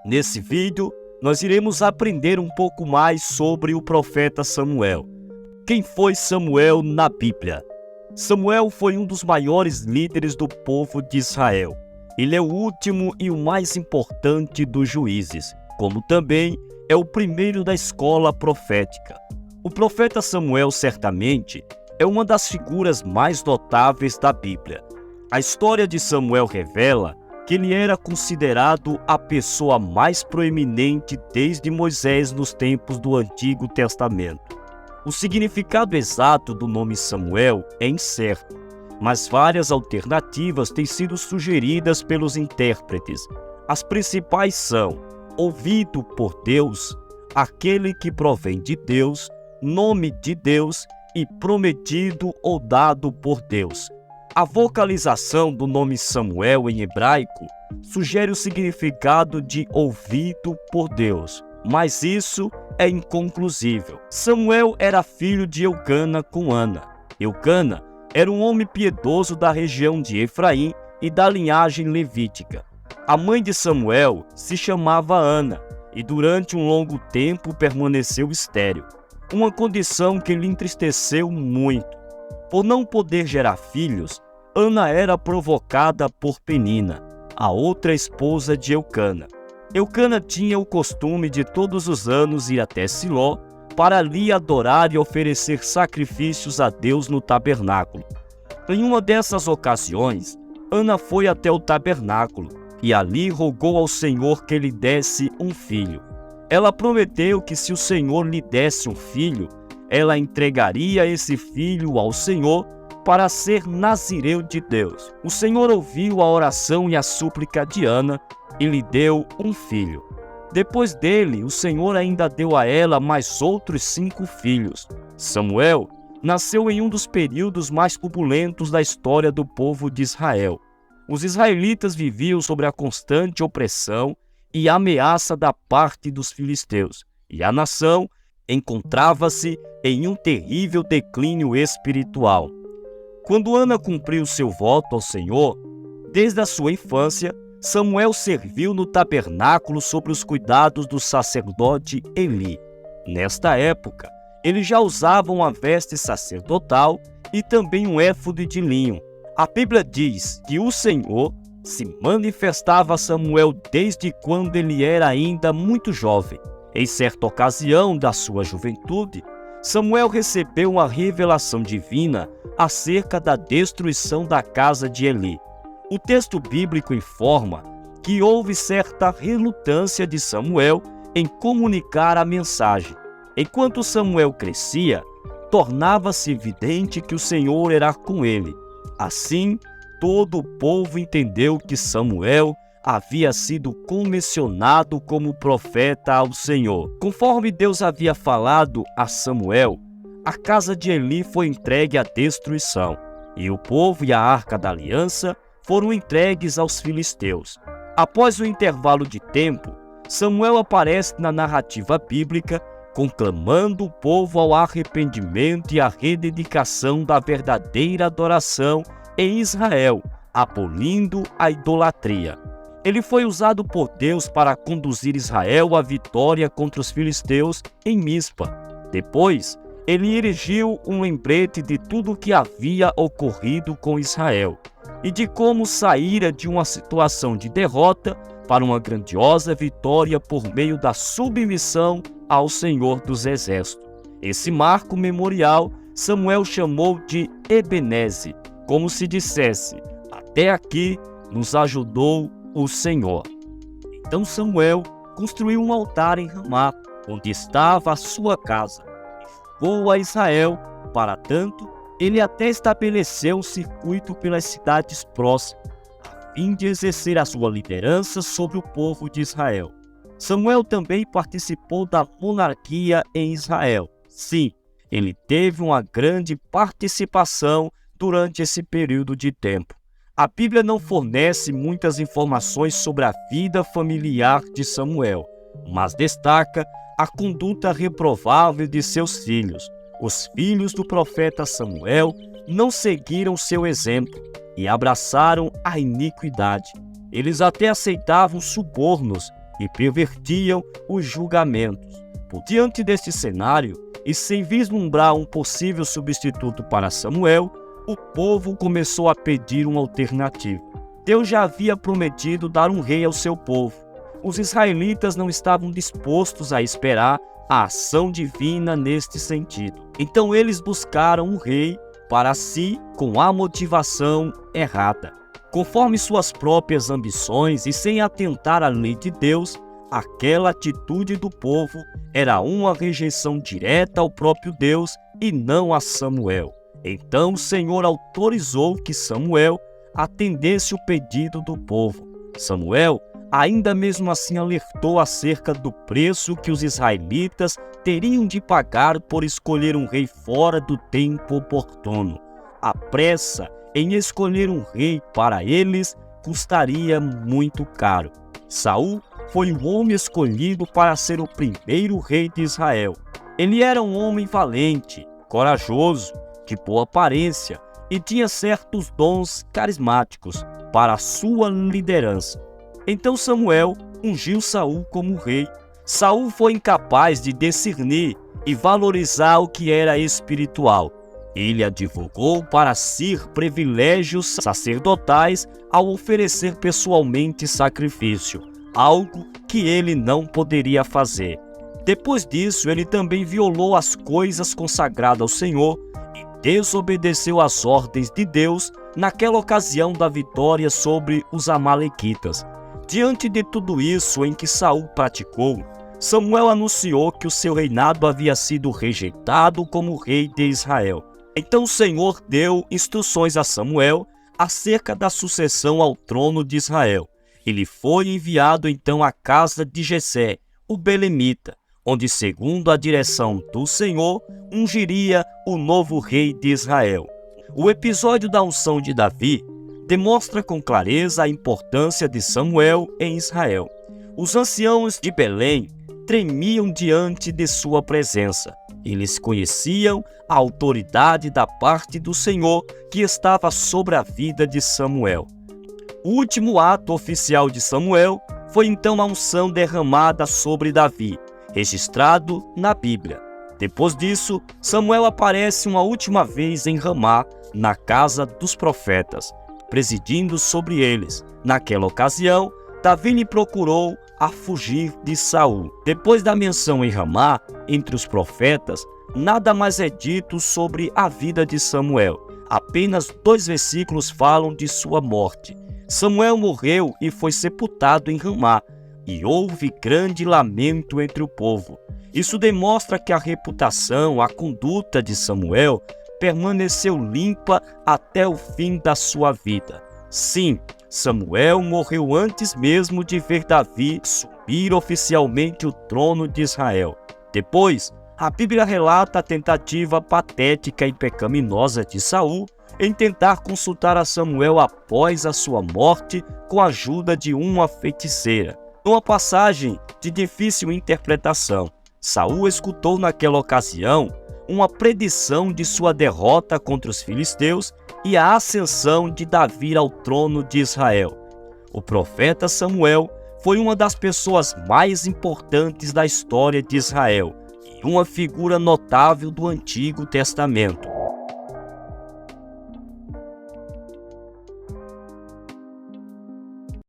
Nesse vídeo, nós iremos aprender um pouco mais sobre o profeta Samuel. Quem foi Samuel na Bíblia? Samuel foi um dos maiores líderes do povo de Israel. Ele é o último e o mais importante dos juízes, como também é o primeiro da escola profética. O profeta Samuel, certamente, é uma das figuras mais notáveis da Bíblia. A história de Samuel revela que ele era considerado a pessoa mais proeminente desde Moisés nos tempos do Antigo Testamento. O significado exato do nome Samuel é incerto, mas várias alternativas têm sido sugeridas pelos intérpretes. As principais são: ouvido por Deus, aquele que provém de Deus, nome de Deus e prometido ou dado por Deus. A vocalização do nome Samuel em hebraico sugere o significado de ouvido por Deus, mas isso é inconclusível. Samuel era filho de Eucana com Ana. Eucana era um homem piedoso da região de Efraim e da linhagem levítica. A mãe de Samuel se chamava Ana e durante um longo tempo permaneceu estéril, uma condição que lhe entristeceu muito. Por não poder gerar filhos, Ana era provocada por Penina, a outra esposa de Eucana. Eucana tinha o costume de todos os anos ir até Siló para ali adorar e oferecer sacrifícios a Deus no tabernáculo. Em uma dessas ocasiões, Ana foi até o tabernáculo e ali rogou ao Senhor que lhe desse um filho. Ela prometeu que se o Senhor lhe desse um filho, ela entregaria esse filho ao Senhor para ser nazireu de Deus. O Senhor ouviu a oração e a súplica de Ana e lhe deu um filho. Depois dele, o Senhor ainda deu a ela mais outros 5 filhos. Samuel nasceu em um dos períodos mais turbulentos da história do povo de Israel. Os israelitas viviam sob a constante opressão e ameaça da parte dos filisteus, e a nação encontrava-se em um terrível declínio espiritual. Quando Ana cumpriu seu voto ao Senhor, desde a sua infância, Samuel serviu no tabernáculo sob os cuidados do sacerdote Eli. Nesta época, ele já usava uma veste sacerdotal e também um éfode de linho. A Bíblia diz que o Senhor se manifestava a Samuel desde quando ele era ainda muito jovem. Em certa ocasião da sua juventude, Samuel recebeu uma revelação divina acerca da destruição da casa de Eli. O texto bíblico informa que houve certa relutância de Samuel em comunicar a mensagem. Enquanto Samuel crescia, tornava-se evidente que o Senhor era com ele. Assim, todo o povo entendeu que Samuel havia sido comissionado como profeta ao Senhor. Conforme Deus havia falado a Samuel, a casa de Eli foi entregue à destruição, e o povo e a arca da aliança foram entregues aos filisteus. Após um intervalo de tempo, Samuel aparece na narrativa bíblica conclamando o povo ao arrependimento e à rededicação da verdadeira adoração em Israel, abolindo a idolatria. Ele foi usado por Deus para conduzir Israel à vitória contra os filisteus em Mispa. Depois, ele erigiu um lembrete de tudo o que havia ocorrido com Israel e de como saíra de uma situação de derrota para uma grandiosa vitória por meio da submissão ao Senhor dos Exércitos. Esse marco memorial Samuel chamou de Ebeneze, como se dissesse: até aqui nos ajudou o Senhor. Então Samuel construiu um altar em Ramá, onde estava a sua casa, e jogou a Israel. Para tanto, ele até estabeleceu um circuito pelas cidades próximas, a fim de exercer a sua liderança sobre o povo de Israel. Samuel também participou da monarquia em Israel. Sim, ele teve uma grande participação durante esse período de tempo. A Bíblia não fornece muitas informações sobre a vida familiar de Samuel, mas destaca a conduta reprovável de seus filhos. Os filhos do profeta Samuel não seguiram seu exemplo e abraçaram a iniquidade. Eles até aceitavam subornos e pervertiam os julgamentos. Por diante deste cenário, e sem vislumbrar um possível substituto para Samuel, o povo começou a pedir uma alternativa. Deus já havia prometido dar um rei ao seu povo. Os israelitas não estavam dispostos a esperar a ação divina neste sentido. Então eles buscaram um rei para si com a motivação errada. Conforme suas próprias ambições e sem atentar à lei de Deus, aquela atitude do povo era uma rejeição direta ao próprio Deus e não a Samuel. Então o Senhor autorizou que Samuel atendesse o pedido do povo. Samuel ainda mesmo assim alertou acerca do preço que os israelitas teriam de pagar por escolher um rei fora do tempo oportuno. A pressa em escolher um rei para eles custaria muito caro. Saul foi o homem escolhido para ser o primeiro rei de Israel. Ele era um homem valente, corajoso, de boa aparência e tinha certos dons carismáticos para a sua liderança. Então Samuel ungiu Saul como rei. Saul foi incapaz de discernir e valorizar o que era espiritual. Ele advogou para si privilégios sacerdotais ao oferecer pessoalmente sacrifício, algo que ele não poderia fazer. Depois disso, ele também violou as coisas consagradas ao Senhor e desobedeceu às ordens de Deus naquela ocasião da vitória sobre os amalequitas. Diante de tudo isso em que Saul praticou, Samuel anunciou que o seu reinado havia sido rejeitado como rei de Israel. Então o Senhor deu instruções a Samuel acerca da sucessão ao trono de Israel. Ele foi enviado então à casa de Jessé, o belemita, onde, segundo a direção do Senhor, ungiria o novo rei de Israel. O episódio da unção de Davi demonstra com clareza a importância de Samuel em Israel. Os anciãos de Belém tremiam diante de sua presença. Eles conheciam a autoridade da parte do Senhor que estava sobre a vida de Samuel. O último ato oficial de Samuel foi então a unção derramada sobre Davi, registrado na Bíblia. Depois disso, Samuel aparece uma última vez em Ramá, na casa dos profetas, presidindo sobre eles. Naquela ocasião, Davi lhe procurou a fugir de Saul. Depois da menção em Ramá, entre os profetas, nada mais é dito sobre a vida de Samuel. Apenas 2 versículos falam de sua morte. Samuel morreu e foi sepultado em Ramá, e houve grande lamento entre o povo. Isso demonstra que a reputação, a conduta de Samuel permaneceu limpa até o fim da sua vida. Sim, Samuel morreu antes mesmo de ver Davi subir oficialmente o trono de Israel. Depois, a Bíblia relata a tentativa patética e pecaminosa de Saul em tentar consultar a Samuel após a sua morte com a ajuda de uma feiticeira. Numa passagem de difícil interpretação, Saul escutou naquela ocasião uma predição de sua derrota contra os filisteus e a ascensão de Davi ao trono de Israel. O profeta Samuel foi uma das pessoas mais importantes da história de Israel e uma figura notável do Antigo Testamento.